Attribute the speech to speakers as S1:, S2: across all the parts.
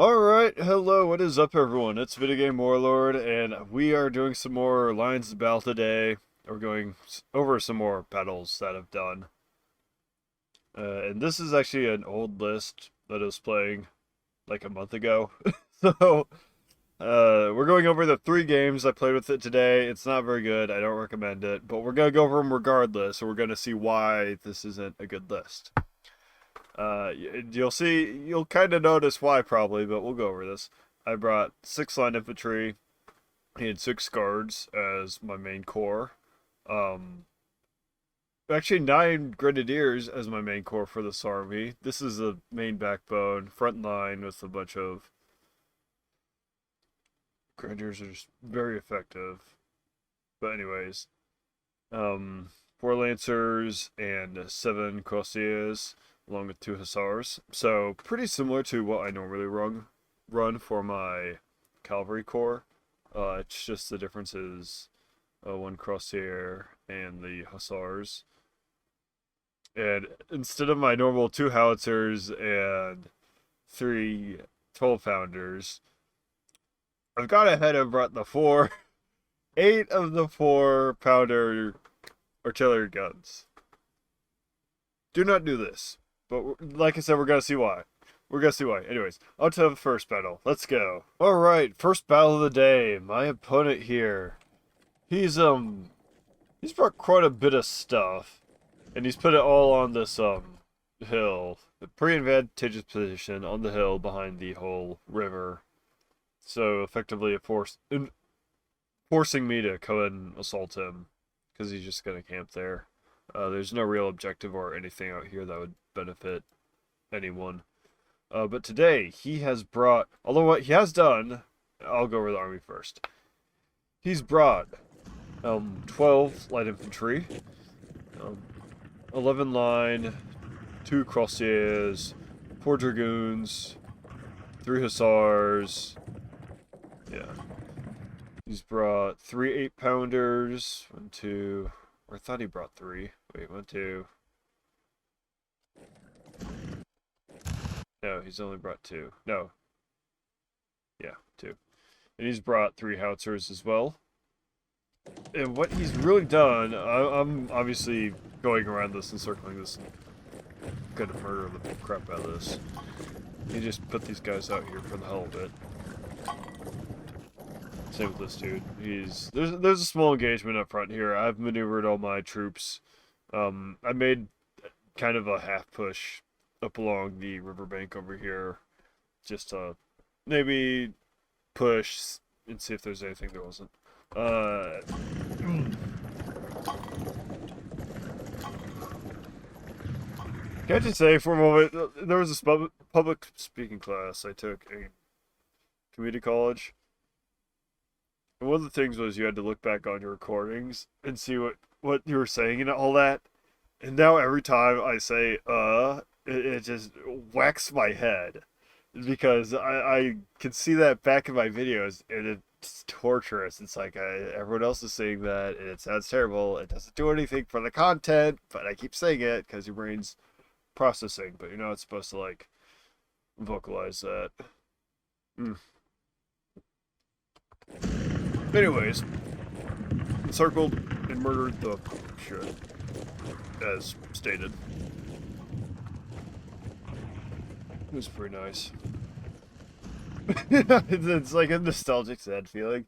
S1: Alright, hello, what is up everyone? It's VideoGameWarlord, and we are doing some more Lines of Battle today. We're going over some more battles that I've done. And this is actually an old list that I was playing like a month ago. So, we're going over the 3 games I played with it today. It's not very good, I don't recommend it, but we're going to go over them regardless, so we're going to see why this isn't a good list. You'll kind of notice why probably, but we'll go over this. I brought 6 line infantry and 6 guards as my main core. Actually 9 grenadiers as my main core for this army. This is the main backbone, front line with a bunch of grenadiers are just very effective. But anyways, 4 lancers and 7 cuirassiers, along with 2 hussars. So pretty similar to what I normally run for my cavalry corps. It's just the difference is 1 cuirassier and the hussars. And instead of my normal 2 howitzers and 3 12-pounders, I've got ahead and brought the 8 of the 4-pounder artillery guns. Do not do this. But like I said, we're going to see why. Anyways, on to the first battle. Let's go. Alright, first battle of the day. My opponent here. He's brought quite a bit of stuff. And he's put it all on this, hill. A pretty advantageous position on the hill behind the whole river. So, effectively, forcing me to come and assault him. Because he's just going to camp there. There's no real objective or anything out here that would benefit anyone. But today, he has brought, although what he has done, I'll go over the army first. He's brought 12 light infantry, 11 line, 2 cuirassiers, 4 dragoons, 3 hussars. Yeah. He's brought 3 8-pounders, 1, 2, or I thought he brought 3. Wait, 1, 2. No, he's only brought 2. No. Yeah, 2. And he's brought 3 howitzers as well. And what he's really done, I'm obviously going around this and circling this and gonna murder the crap out of this. He just put these guys out here for the hell of it. Same with this dude. There's a small engagement up front here. I've maneuvered all my troops. I made kind of a half push up along the riverbank over here, just to maybe push and see if there's anything there wasn't. Can I just say for a moment, there was a public speaking class I took in community college. And one of the things was you had to look back on your recordings and see what you were saying and all that. And now every time I say, it just whacks my head. Because I can see that back in my videos, and it's torturous. It's like everyone else is saying that, and it sounds terrible. It doesn't do anything for the content, but I keep saying it because your brain's processing. But you're not supposed to, like, vocalize that. Anyways, encircled and murdered the shit, as stated. It was pretty nice. It's like a nostalgic, sad feeling.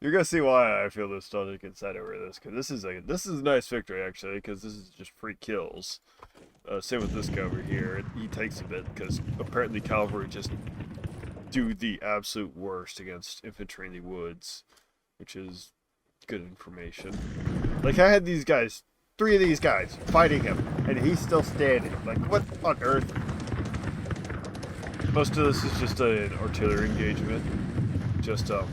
S1: You're gonna see why I feel nostalgic and sad over this, because this is a nice victory actually, because this is just free kills. Same with this guy over here. He takes a bit because apparently cavalry just do the absolute worst against infantry in the woods, which is good information. Like, I had these guys, 3 of these guys fighting him, and he's still standing. Like, what on earth? Most of this is just an artillery engagement. Just our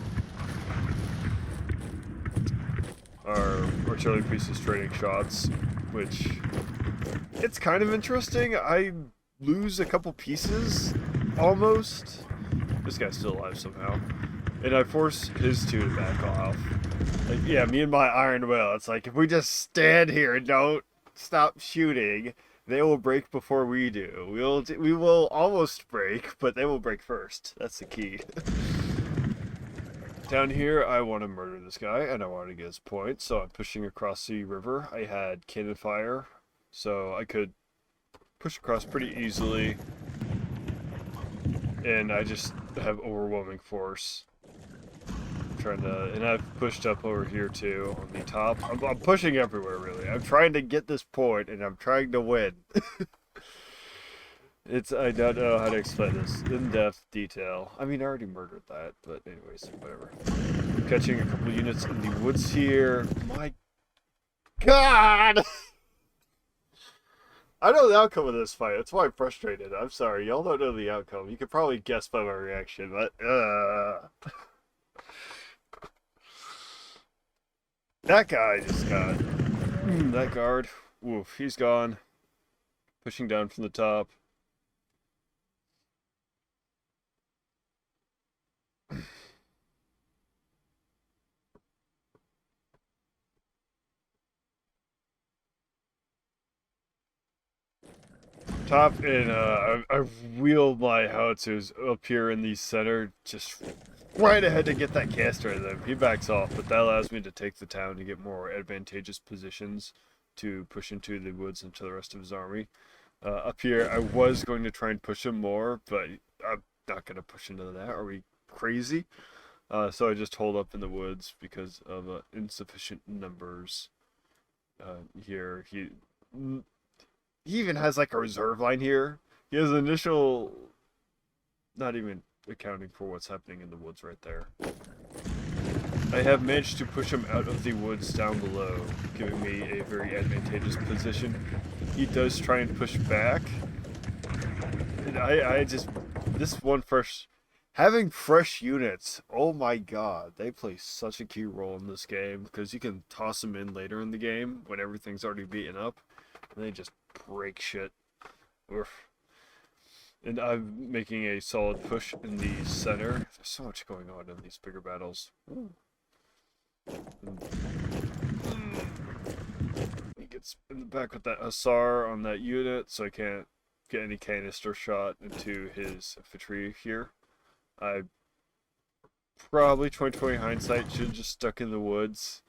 S1: artillery pieces trading shots, which it's kind of interesting. I lose a couple pieces almost. This guy's still alive somehow. And I force his 2 to back off. Like, yeah, me and my iron will. It's like, if we just stand here and don't stop shooting, They will break before we do. We will almost break, but they will break first. That's the key. Down here, I want to murder this guy, and I want to get his point, so I'm pushing across the river. I had cannon fire, so I could push across pretty easily, and I just have overwhelming force. And I've pushed up over here too on the top. I'm pushing everywhere really. I'm trying to get this point and I'm trying to win. I don't know how to explain this in-depth detail. I mean, I already murdered that, but anyways, whatever. I'm catching a couple units in the woods here. My God! I know the outcome of this fight. That's why I'm frustrated. I'm sorry. Y'all don't know the outcome. You could probably guess by my reaction, but that guy just got... that guard. Woof, he's gone. Pushing down from the top. And I wheel my howitzers up here in the center, just right ahead to get that caster in them. He backs off, but that allows me to take the town to get more advantageous positions to push into the woods and to the rest of his army. Up here, I was going to try and push him more, but I'm not going to push into that. Are we crazy? So I just hold up in the woods because of insufficient numbers. Here, he even has like a reserve line here. He has an initial, not even accounting for what's happening in the woods right there. I have managed to push him out of the woods down below, giving me a very advantageous position. He does try and push back. And I just, having fresh units, oh my God, they play such a key role in this game because you can toss them in later in the game when everything's already beaten up. And they just break shit. Oof. And I'm making a solid push in the center. There's so much going on in these bigger battles. He gets in the back with that Hussar on that unit, so I can't get any canister shot into his infantry here. I probably 20/20 hindsight should have just stuck in the woods.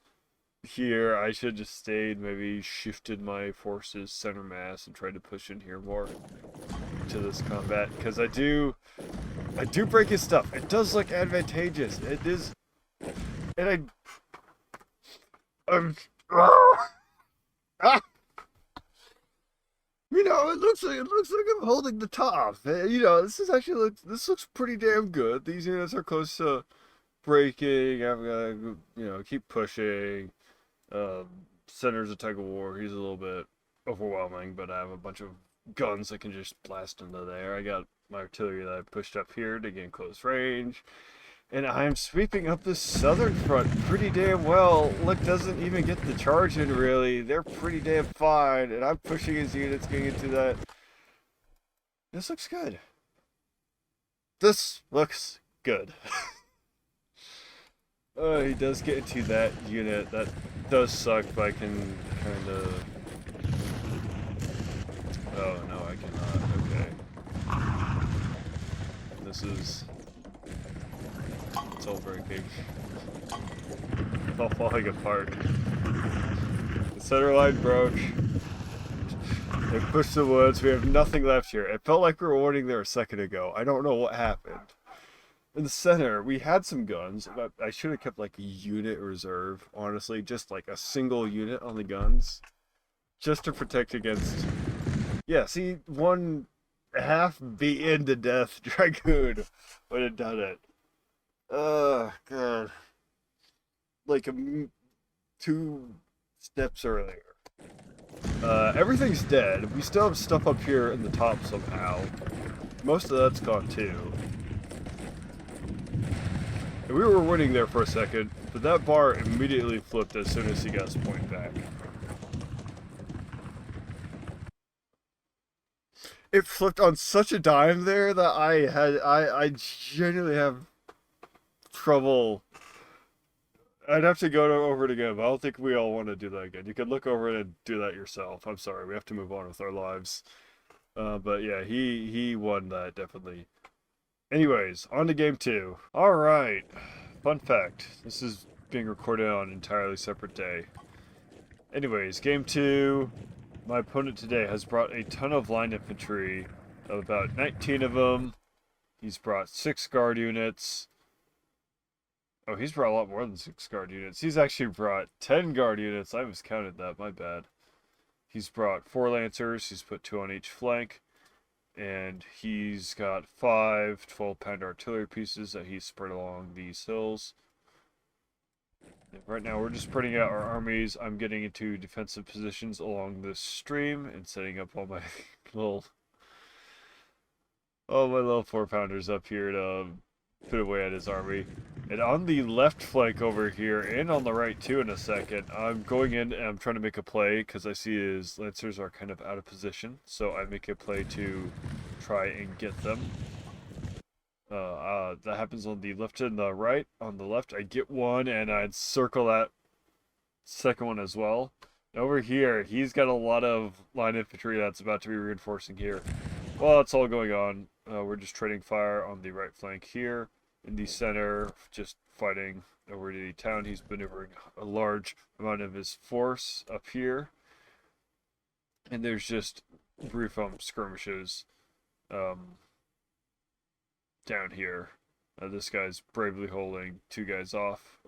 S1: Here, I should have just stayed, maybe shifted my forces center mass and tried to push in here more to this combat, because I do break his stuff. It does look advantageous. It is, and you know, it looks like I'm holding the top. You know, this looks pretty damn good. These units are close to breaking. I'm gonna, you know, keep pushing. Center's a tug of war. He's a little bit overwhelming, but I have a bunch of guns that can just blast into there. I got my artillery that I pushed up here to gain close range. And I'm sweeping up the southern front pretty damn well. Lick doesn't even get the charge in, really. They're pretty damn fine. And I'm pushing his units, getting into that. This looks good. This looks good. He does get into that unit. That does suck, but I can kind of... Oh, no, I cannot. Okay. This is... It's all breaking. It's all falling apart. The center line broke. They pushed the woods. We have nothing left here. It felt like we were warning there a second ago. I don't know what happened. In the center, we had some guns. But I should have kept like a unit reserve, honestly. Just like a single unit on the guns. Just to protect against... Yeah, see, one half beaten to death Dragoon would have done it. God. Like 2 steps earlier. Everything's dead. We still have stuff up here in the top somehow. Most of that's gone too. And we were winning there for a second, but that bar immediately flipped as soon as he got his point back. It flipped on such a dime there that I genuinely have trouble I'd have to go over it again, but I don't think we all want to do that again. You could look over it and do that yourself. I'm sorry, we have to move on with our lives. But yeah, he won that, definitely. Anyways, on to game 2. Alright, fun fact. This is being recorded on an entirely separate day. Anyways, game 2. My opponent today has brought a ton of line infantry, about 19 of them. He's brought 6 guard units. Oh, he's brought a lot more than 6 guard units. He's actually brought 10 guard units. I miscounted that, my bad. He's brought 4 lancers. He's put 2 on each flank. And he's got 5 12-pound artillery pieces that he's spread along these hills. Right now, we're just spreading out our armies. I'm getting into defensive positions along this stream and setting up all my little 4-pounders up here to put away at his army. And on the left flank over here, and on the right too in a second, I'm going in and I'm trying to make a play because I see his lancers are kind of out of position. So I make a play to try and get them. That happens on the left and the right. On the left, I get one, and I'd circle that second one as well. Over here, he's got a lot of line infantry that's about to be reinforcing here. While it's all going on, we're just trading fire on the right flank here. In the center, just fighting over the town. He's maneuvering a large amount of his force up here. And there's just brief skirmishes down here. This guy's bravely holding 2 guys off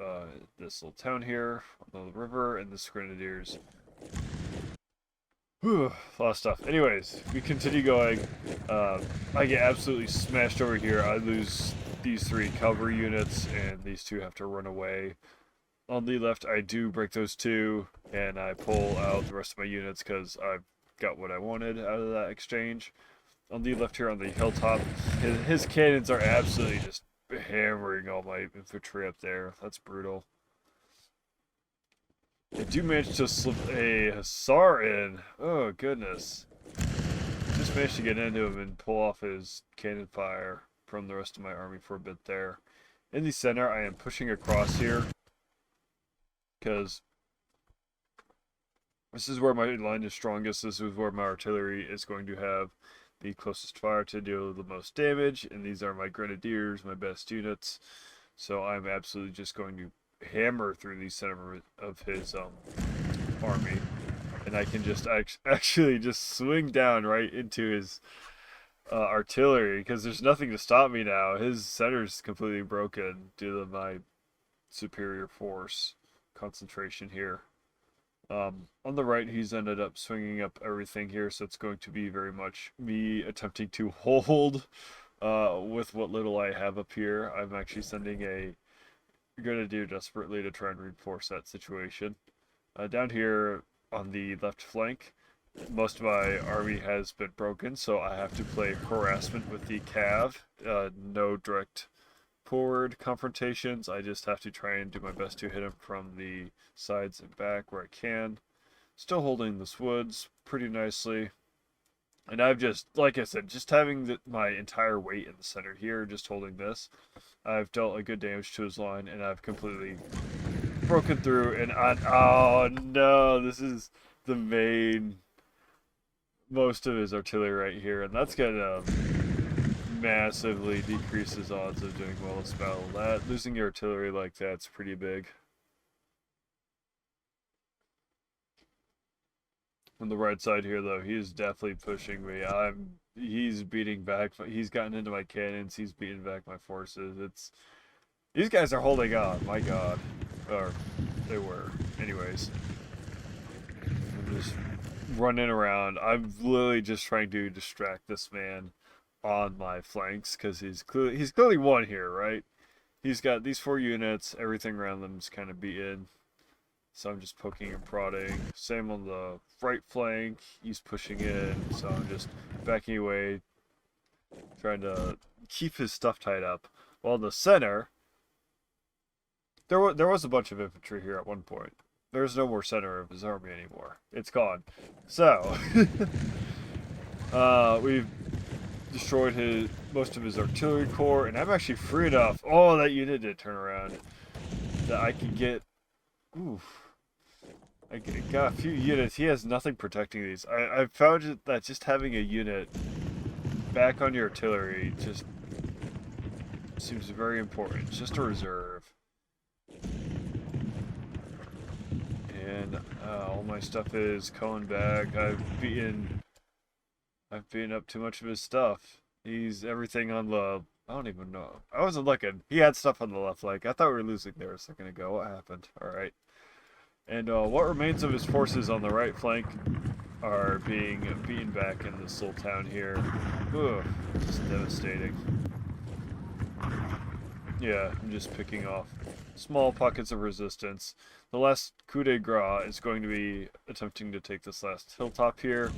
S1: this little town here on the river, and the grenadiers. Whew, a lot of stuff. Anyways, we continue going. I get absolutely smashed over here. I lose these 3 cavalry units, and these 2 have to run away. On the left, I do break those 2, and I pull out the rest of my units because I've got what I wanted out of that exchange. On the left here on the hilltop, his cannons are absolutely just hammering all my infantry up there. That's brutal. I do manage to slip a hussar in. Oh, goodness. Just managed to get into him and pull off his cannon fire from the rest of my army for a bit there. In the center, I am pushing across here because this is where my line is strongest. This is where my artillery is going to have the closest fire to deal the most damage, and these are my grenadiers, my best units. So I'm absolutely just going to hammer through the center of his army, and I can just actually just swing down right into his artillery because there's nothing to stop me now. His center's completely broken due to my superior force concentration here. On the right, he's ended up swinging up everything here, so it's going to be very much me attempting to hold with what little I have up here. I'm actually sending a grenadier desperately to try and reinforce that situation. Down here on the left flank, most of my army has been broken, so I have to play harassment with the cav. No direct forward confrontations. I just have to try and do my best to hit him from the sides and back where I can. Still holding this woods pretty nicely. And I've just, like I said, just having my entire weight in the center here, just holding this, I've dealt a good damage to his line, and I've completely broken through, and oh no, this is the most of his artillery right here, and that's gonna massively decrease his odds of doing well this battle. Losing your artillery like that's pretty big. On the right side here, though, he's definitely pushing me. He's beating back. He's gotten into my cannons. He's beating back my forces. These guys are holding on. My God, or they were. Anyways, I'm just running around. I'm literally just trying to distract this man on my flanks because he's clearly won here, right? He's got these 4 units. Everything around them is kind of beaten. So I'm just poking and prodding. Same on the right flank. He's pushing in, so I'm just backing away, trying to keep his stuff tied up. While in the center, there was a bunch of infantry here at one point. There's no more center of his army anymore. It's gone. So we've destroyed most of his artillery corps, and I'm actually free enough. Oh, that unit did turn around. that I can get. Ooh. I got a few units. He has nothing protecting these. I found that just having a unit back on your artillery just seems very important. Just a reserve. And all my stuff is going back. I've beaten up too much of his stuff. He's everything on the... I don't even know. I wasn't looking. He had stuff on the left flank. I thought we were losing there a second ago. What happened? Alright. And what remains of his forces on the right flank are being beaten back in this little town here. Ugh, just devastating. Yeah, I'm just picking off small pockets of resistance. The last coup de grace is going to be attempting to take this last hilltop here.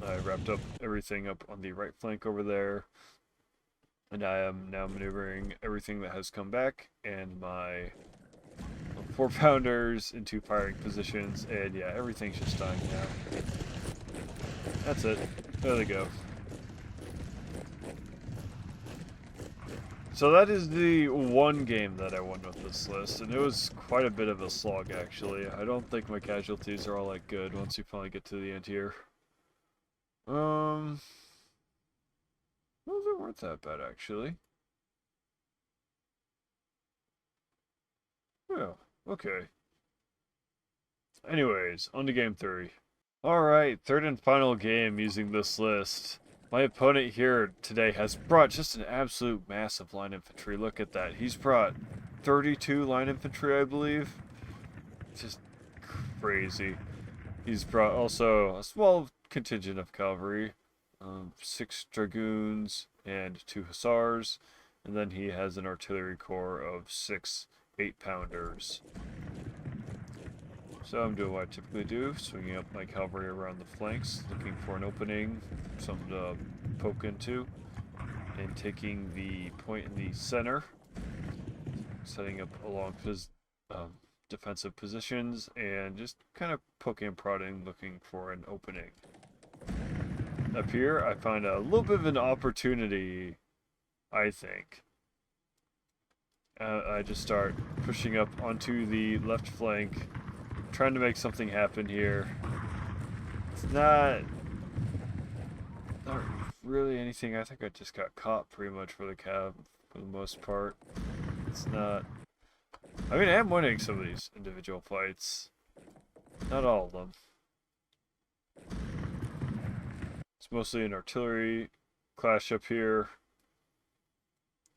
S1: I wrapped up everything up on the right flank over there. And I am now maneuvering everything that has come back and my 4-pounders into firing positions. And yeah, everything's just dying now. That's it. There they go. So that is the one game that I won with this list, and it was quite a bit of a slog actually. I don't think my casualties are all that good once you finally get to the end here. Those weren't that bad actually. Yeah, okay. Anyways, on to game 3. Alright, third and final game using this list. My opponent here today has brought just an absolute massive line infantry. Look at that. He's brought 32 line infantry, I believe. Just crazy. He's brought also a small contingent of cavalry, 6 dragoons and 2 hussars, and then he has an artillery corps of 6 8-pounders. So I'm doing what I typically do, swinging up my cavalry around the flanks, looking for an opening, something to poke into, and taking the point in the center, setting up along his defensive positions, and just kind of poking and prodding, looking for an opening. Up here, I find a little bit of an opportunity, I think. I just start pushing up onto the left flank, trying to make something happen here. It's not really anything. I think I just got caught pretty much for the cav for the most part. It's not... I mean, I am winning some of these individual fights. Not all of them. It's mostly an artillery clash up here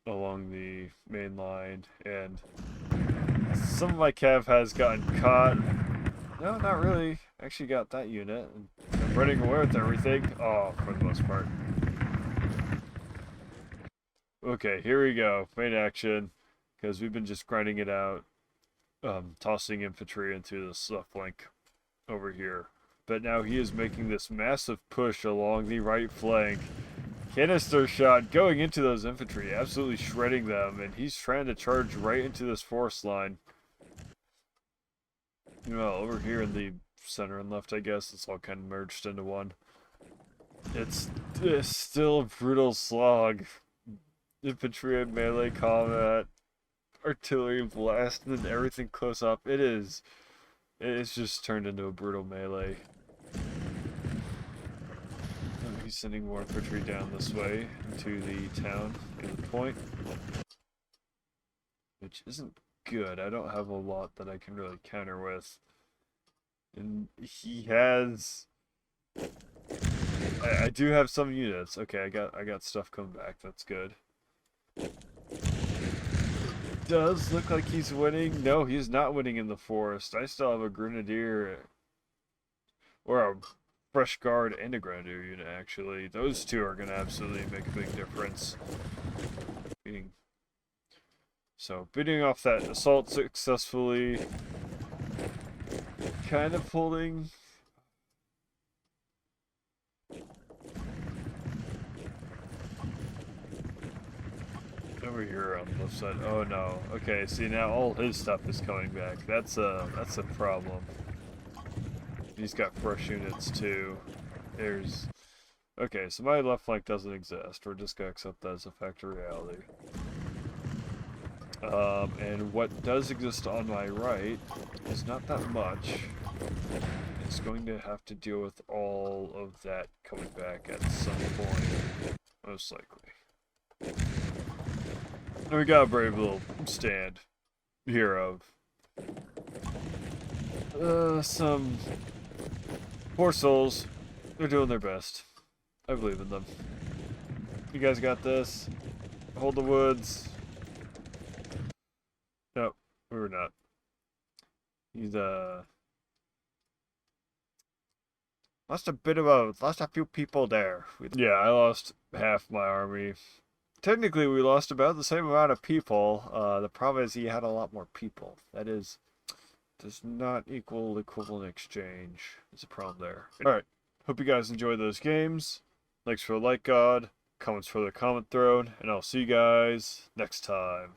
S1: along the main line, and some of my cav has gotten caught. No, not really. Actually got that unit. I'm running away with everything. Oh, for the most part. Okay, here we go. Main action. Because we've been just grinding it out. Tossing infantry into the left flank over here. But now he is making this massive push along the right flank. Canister shot going into those infantry, absolutely shredding them. And he's trying to charge right into this forest line. Well, over here in the center and left, I guess, it's all kind of merged into one. It's still a brutal slog. Infantry and melee combat, artillery blast, and then everything close up. It's just turned into a brutal melee. He's sending more infantry down this way into the town, to the point. Which isn't good. I don't have a lot that I can really counter with. And he has... I do have some units. Okay, I got stuff coming back. That's good. Does look like he's winning. No, he's not winning in the forest. I still have a grenadier, or a fresh guard and a grenadier unit, actually. Those two are going to absolutely make a big difference. Beating off that assault successfully. Kind of holding... Over here on the left side. Oh no. Okay, see now all his stuff is coming back. That's a problem. He's got fresh units too. There's... Okay, so my left flank doesn't exist. We're just gonna accept that as a fact of reality. And what does exist on my right is not that much. It's going to have to deal with all of that coming back at some point, most likely. And we got a brave little stand here of some poor souls. They're doing their best. I believe in them. You guys got this. Hold the woods. No, we were not. He's lost a few people there. Yeah, I lost half my army. Technically, we lost about the same amount of people. The problem is he had a lot more people. That is, does not equal equivalent exchange. There's a problem there. Alright, hope you guys enjoy those games. Thanks for the like god, comments for the comment throne, and I'll see you guys next time.